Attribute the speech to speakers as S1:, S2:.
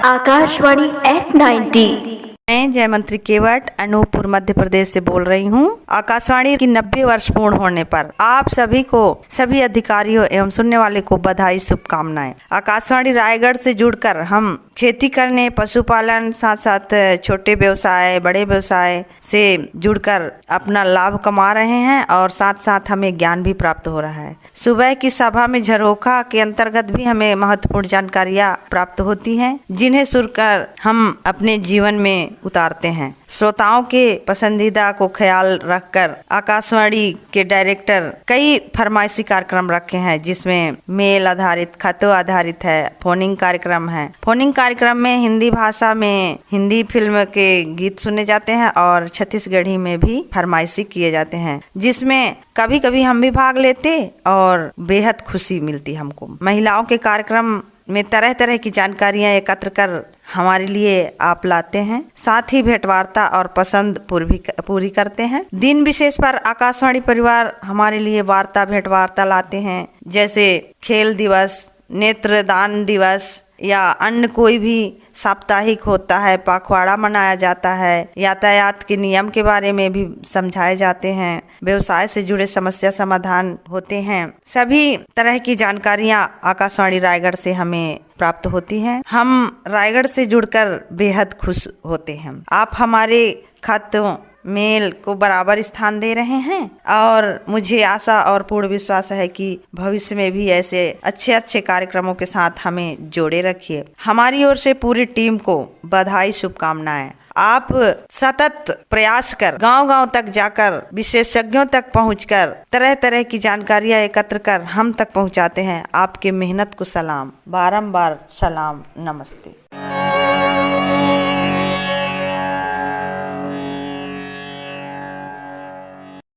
S1: Akashvani eight 90।
S2: मैं जयमंत्री केवट अनूपपुर मध्य प्रदेश से बोल रही हूँ। आकाशवाणी की 90 वर्ष पूर्ण होने पर आप सभी को, सभी अधिकारियों एवं सुनने वाले को बधाई, शुभकामनाएं। आकाशवाणी रायगढ़ से जुड़कर हम खेती करने, पशुपालन, साथ साथ छोटे व्यवसाय, बड़े व्यवसाय से जुड़कर अपना लाभ कमा रहे हैं और साथ साथ हमें ज्ञान भी प्राप्त हो रहा है। सुबह की सभा में झरोखा के अंतर्गत भी हमें महत्वपूर्ण जानकारियाँ प्राप्त होती हैं, जिन्हें सुनकर हम अपने जीवन में उतारते हैं। श्रोताओं के पसंदीदा को ख्याल रखकर आकाशवाणी के डायरेक्टर कई फरमाइशी कार्यक्रम रखे हैं, जिसमें मेल आधारित, खतों आधारित है, फोनिंग कार्यक्रम है। फोनिंग कार्यक्रम में हिंदी भाषा में हिंदी फिल्म के गीत सुने जाते हैं और छत्तीसगढ़ी में भी फरमाइशी किए जाते हैं, जिसमें कभी कभी हम भी भाग लेते और बेहद खुशी मिलती हमको। महिलाओं के कार्यक्रम में तरह तरह की जानकारियां एकत्र कर हमारे लिए आप लाते हैं, साथ ही भेंटवार्ता और पसंद पूरी करते हैं। दिन विशेष पर आकाशवाणी परिवार हमारे लिए वार्ता भेंटवार्ता लाते हैं, जैसे खेल दिवस, नेत्रदान दिवस या अन्य कोई भी साप्ताहिक होता है, पखवाड़ा मनाया जाता है, यातायात के नियम के बारे में भी समझाए जाते हैं, व्यवसाय से जुड़े समस्या समाधान होते हैं। सभी तरह की जानकारियां आकाशवाणी रायगढ़ से हमें प्राप्त होती हैं। हम रायगढ़ से जुड़कर बेहद खुश होते हैं। आप हमारे खतों मेल को बराबर स्थान दे रहे हैं और मुझे आशा और पूर्ण विश्वास है कि भविष्य में भी ऐसे अच्छे अच्छे कार्यक्रमों के साथ हमें जोड़े रखिए। हमारी ओर से पूरी टीम को बधाई, शुभकामनाएं। आप सतत प्रयास कर गांव-गांव तक जाकर, विशेषज्ञों तक पहुंचकर तरह तरह की जानकारियां एकत्र कर हम तक पहुंचाते हैं। आपके मेहनत को सलाम, बारंबार सलाम, नमस्ते।